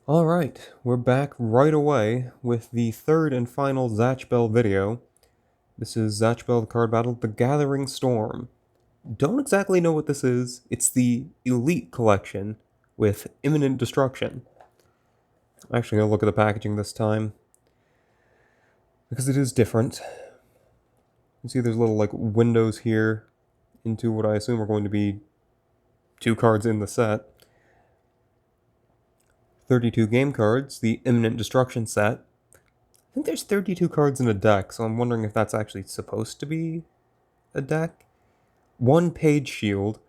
Alright, we're back right away with the third and final Zatch Bell video. This is Zatch Bell the card battle, The Gathering Storm. Don't exactly know what this is. It's the Elite Collection with Imminent Destruction. I'm actually going to look at the packaging this time because it is different. You see there's little like windows here into what I assume are going to be 2 cards in the set. 32 game cards, the Imminent Destruction set. I think there's 32 cards in a deck, so I'm wondering if that's actually supposed to be a deck. 1 page shield.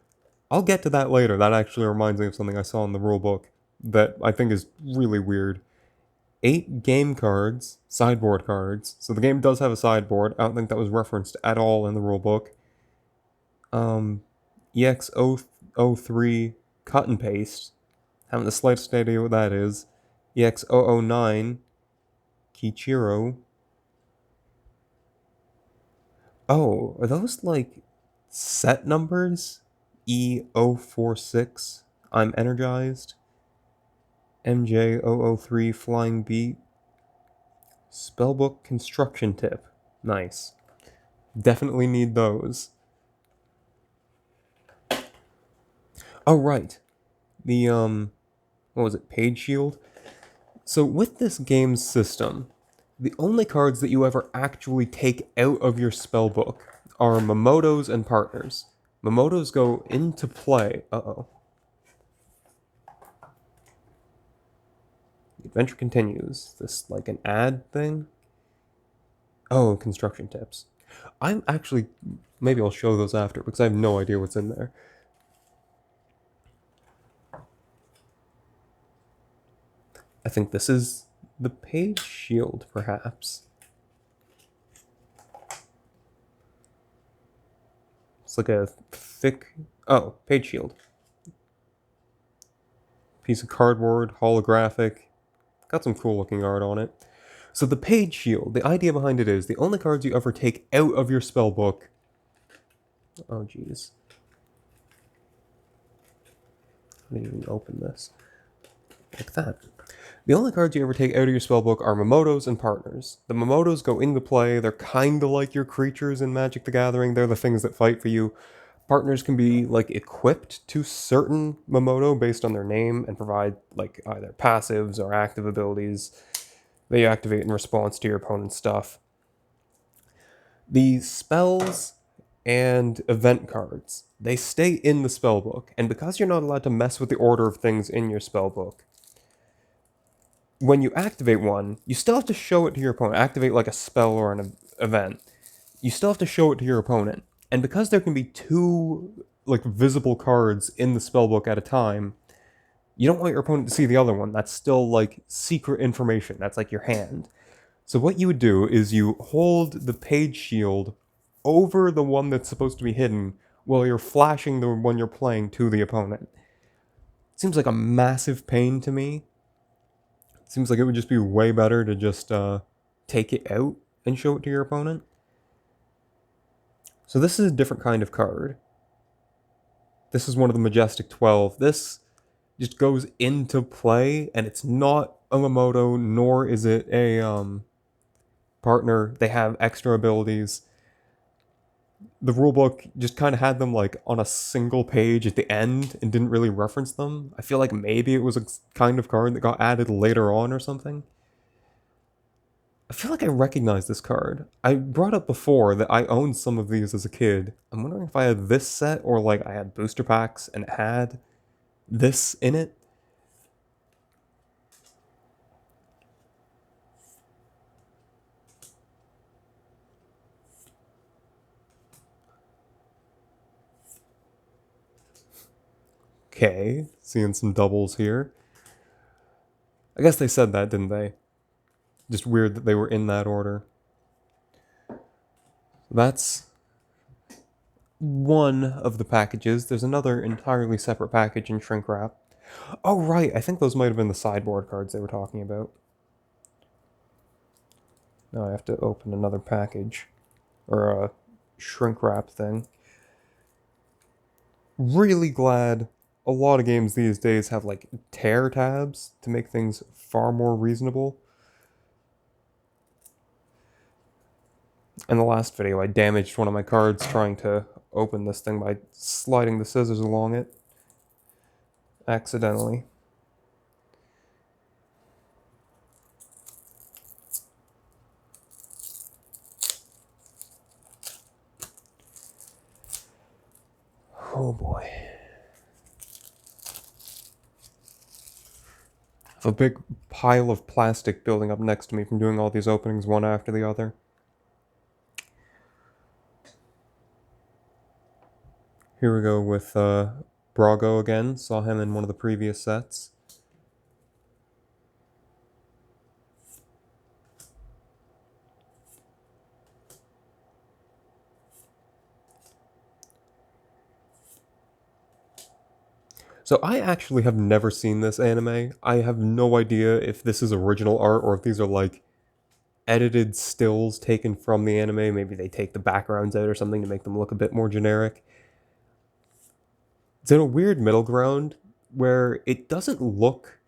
I'll get to that later. That actually reminds me of something I saw in the rulebook that I think is really weird. 8 game cards, sideboard cards. So the game does have a sideboard. I don't think that was referenced at all in the rulebook. EX003 cut and paste. Haven't the slightest idea what that is. EX009 Kichiro. Oh, are those like set numbers? E046 I'm energized. MJ003 flying beat. Spellbook construction tip. Nice. Definitely need those. Oh right. The what was it? Page shield. So with this game's system, the only cards that you ever actually take out of your spellbook are Momotos and partners. Momotos go into play. Uh-oh. The adventure continues. This like an ad thing? Oh, construction tips. I'm actually... Maybe I'll show those after, because I have no idea what's in there. I think this is the page shield, perhaps. It's like a thick... Oh, page shield. Piece of cardboard, holographic. Got some cool looking art on it. So the page shield, the idea behind it is the only cards you ever take out of your spellbook... Oh, jeez. I didn't even open this. Like that. The only cards you ever take out of your spellbook are Momotos and partners. The Momotos go into play. They're kind of like your creatures in Magic the Gathering. They're the things that fight for you. Partners can be like equipped to certain Momoto based on their name and provide like either passives or active abilities. They activate in response to your opponent's stuff. The spells and event cards, they stay in the spellbook, and because you're not allowed to mess with the order of things in your spellbook, when you activate one, you still have to show it to your opponent. Activate like a spell or an event. You still have to show it to your opponent. And because there can be 2 like visible cards in the spellbook at a time, you don't want your opponent to see the other one. That's still like secret information. That's like your hand. So what you would do is you hold the page shield over the one that's supposed to be hidden while you're flashing the one you're playing to the opponent. Seems like a massive pain to me. Seems like it would just be way better to just take it out and show it to your opponent. So this is a different kind of card. This is one of the Majestic 12. This just goes into play, and it's not a Momoto, nor is it a partner. They have extra abilities. The rulebook just kind of had them like on a single page at the end and didn't really reference them. I feel like maybe it was a kind of card that got added later on or something. I feel like I recognize this card. I brought up before that I owned some of these as a kid. I'm wondering if I had this set or like I had booster packs and it had this in it. Okay, seeing some doubles here. I guess they said that, didn't they? Just weird that they were in that order. That's one of the packages. There's another entirely separate package in shrink wrap. Oh, right. I think those might have been the sideboard cards they were talking about. Now I have to open another package. Or a shrink wrap thing. Really glad a lot of games these days have like tear tabs to make things far more reasonable. In the last video, I damaged one of my cards trying to open this thing by sliding the scissors along it accidentally. Oh boy. I have a big pile of plastic building up next to me from doing all these openings one after the other. Here we go with Brago again. Saw him in one of the previous sets. So I actually have never seen this anime. I have no idea if this is original art or if these are like edited stills taken from the anime. Maybe they take the backgrounds out or something to make them look a bit more generic. It's in a weird middle ground where it doesn't look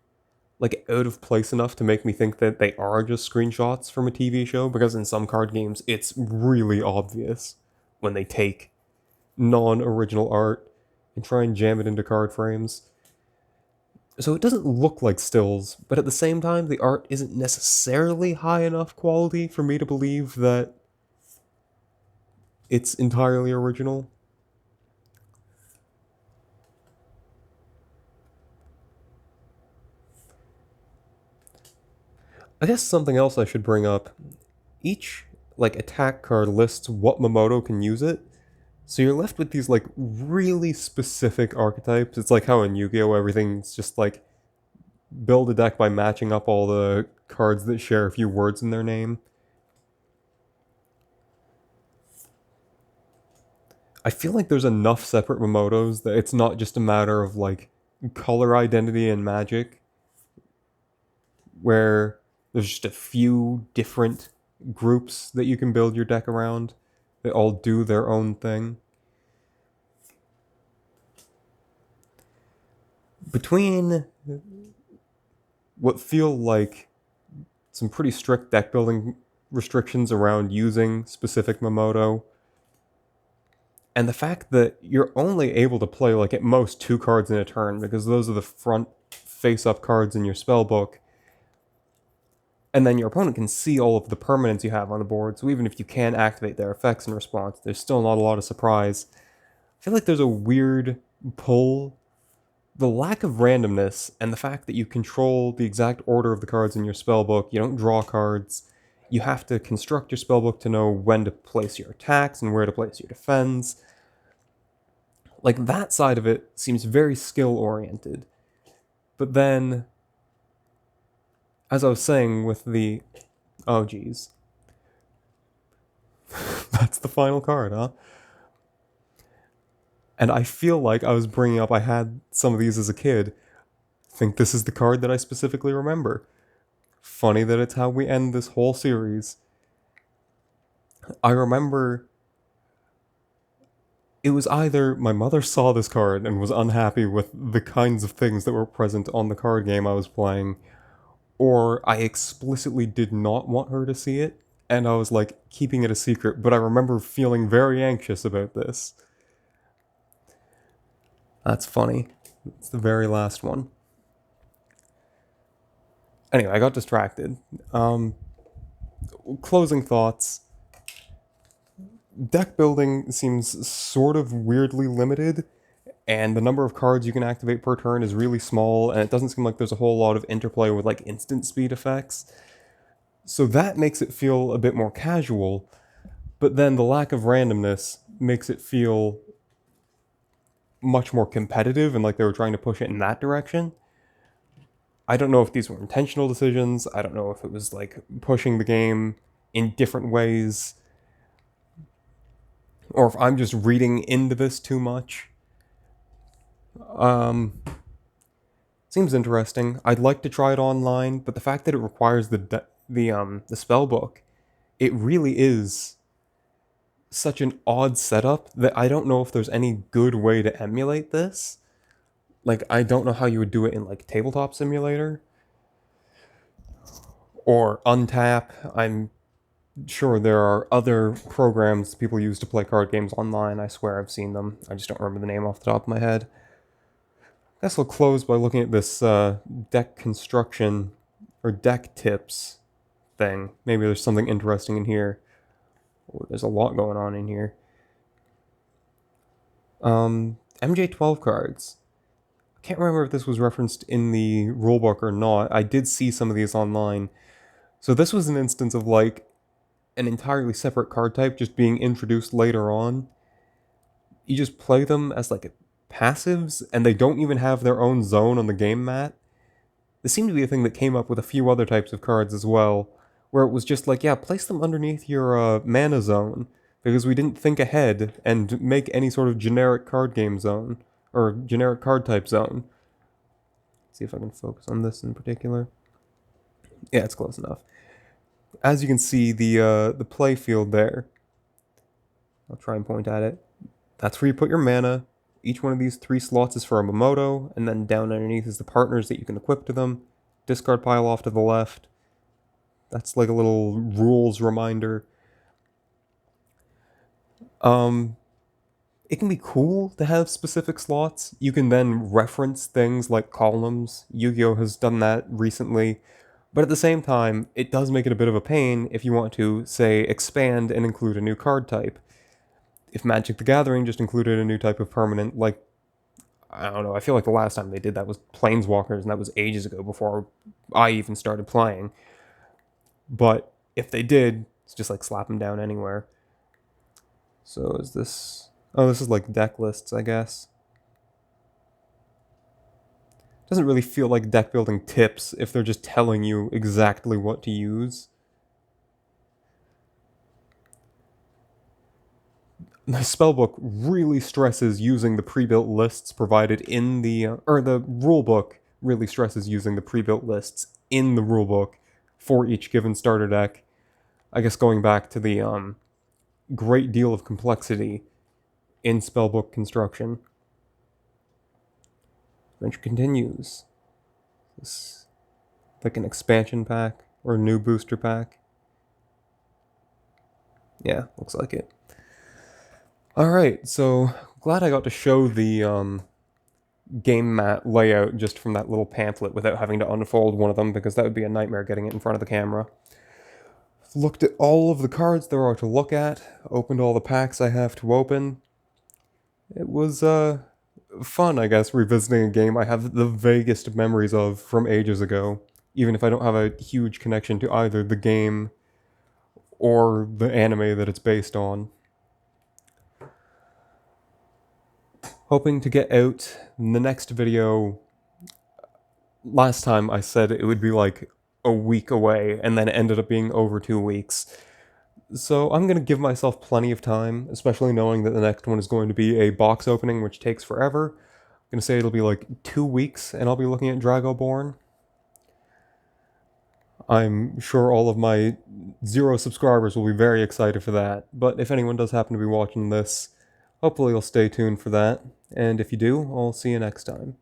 like out of place enough to make me think that they are just screenshots from a TV show, because in some card games it's really obvious when they take non-original art and try and jam it into card frames. So it doesn't look like stills, but at the same time the art isn't necessarily high enough quality for me to believe that it's entirely original. I guess something else I should bring up. Each like attack card lists what Momoto can use it. So you're left with these like really specific archetypes. It's like how in Yu-Gi-Oh! Everything's just like build a deck by matching up all the cards that share a few words in their name. I feel like there's enough separate Momotos that it's not just a matter of like color identity and magic, where there's just a few different groups that you can build your deck around that all do their own thing. Between what feel like some pretty strict deck building restrictions around using specific Momoto, and the fact that you're only able to play like at most 2 cards in a turn, because those are the front face-up cards in your spellbook, and then your opponent can see all of the permanents you have on the board, so even if you can activate their effects in response, there's still not a lot of surprise. I feel like there's a weird pull. The lack of randomness and the fact that you control the exact order of the cards in your spellbook, you don't draw cards, you have to construct your spellbook to know when to place your attacks and where to place your defense. Like, that side of it seems very skill-oriented. But then, as I was saying with the... Oh, geez. That's the final card, huh? And I feel like I was bringing up, I had some of these as a kid. I think this is the card that I specifically remember. Funny that it's how we end this whole series. I remember it was either my mother saw this card and was unhappy with the kinds of things that were present on the card game I was playing, or I explicitly did not want her to see it, and I was like keeping it a secret, but I remember feeling very anxious about this. That's funny. It's the very last one. Anyway, I got distracted. Closing thoughts. Deck building seems sort of weirdly limited, and the number of cards you can activate per turn is really small, and it doesn't seem like there's a whole lot of interplay with like instant speed effects. So that makes it feel a bit more casual, but then the lack of randomness makes it feel much more competitive and like they were trying to push it in that direction. I don't know if these were intentional decisions. I don't know if it was like pushing the game in different ways, or if I'm just reading into this too much. Seems interesting. I'd like to try it online, but the fact that it requires the spell book, it really is such an odd setup that I don't know if there's any good way to emulate this. Like, I don't know how you would do it in, like, Tabletop Simulator or Untap. I'm sure there are other programs people use to play card games online. I swear I've seen them. I just don't remember the name off the top of my head. I guess we'll close by looking at this deck construction or deck tips thing. Maybe there's something interesting in here. Oh, there's a lot going on in here. MJ12 cards. I can't remember if this was referenced in the rulebook or not. I did see some of these online. So this was an instance of like an entirely separate card type just being introduced later on. You just play them as like passives, and they don't even have their own zone on the game mat. This seemed to be a thing that came up with a few other types of cards as well, where it was just like, yeah, place them underneath your mana zone, because we didn't think ahead and make any sort of generic card game zone, or generic card type zone. Let's see if I can focus on this in particular. Yeah, it's close enough. As you can see, the play field there, I'll try and point at it. That's where you put your mana. Each one of these 3 slots is for a Momoto, and then down underneath is the partners that you can equip to them. Discard pile off to the left. That's like a little rules reminder. It can be cool to have specific slots. You can then reference things like columns. Yu-Gi-Oh! Has done that recently. But at the same time, it does make it a bit of a pain if you want to, say, expand and include a new card type. If Magic the Gathering just included a new type of permanent, like, I don't know, I feel like the last time they did that was Planeswalkers, and that was ages ago before I even started playing. But if they did, it's just like slap them down anywhere. So is this... Oh, this is like deck lists, I guess. Doesn't really feel like deck building tips if they're just telling you exactly what to use. The spellbook really stresses using the pre-built lists provided in the... or the rulebook really stresses using the pre-built lists in the rulebook for each given starter deck. I guess going back to the great deal of complexity in spellbook construction. Adventure continues. This like an expansion pack or a new booster pack. Yeah, looks like it. Alright, so glad I got to show the game mat layout just from that little pamphlet without having to unfold one of them, because that would be a nightmare getting it in front of the camera. Looked at all of the cards there are to look at, opened all the packs I have to open. It was fun, I guess, revisiting a game I have the vaguest memories of from ages ago, even if I don't have a huge connection to either the game or the anime that it's based on. Hoping to get out the next video. Last time I said it would be like a week away, and then it ended up being over 2 weeks. So I'm going to give myself plenty of time, especially knowing that the next one is going to be a box opening, which takes forever. I'm going to say it'll be like 2 weeks, and I'll be looking at Dragoborn. I'm sure all of my 0 subscribers will be very excited for that, but if anyone does happen to be watching this, hopefully you'll stay tuned for that, and if you do, I'll see you next time.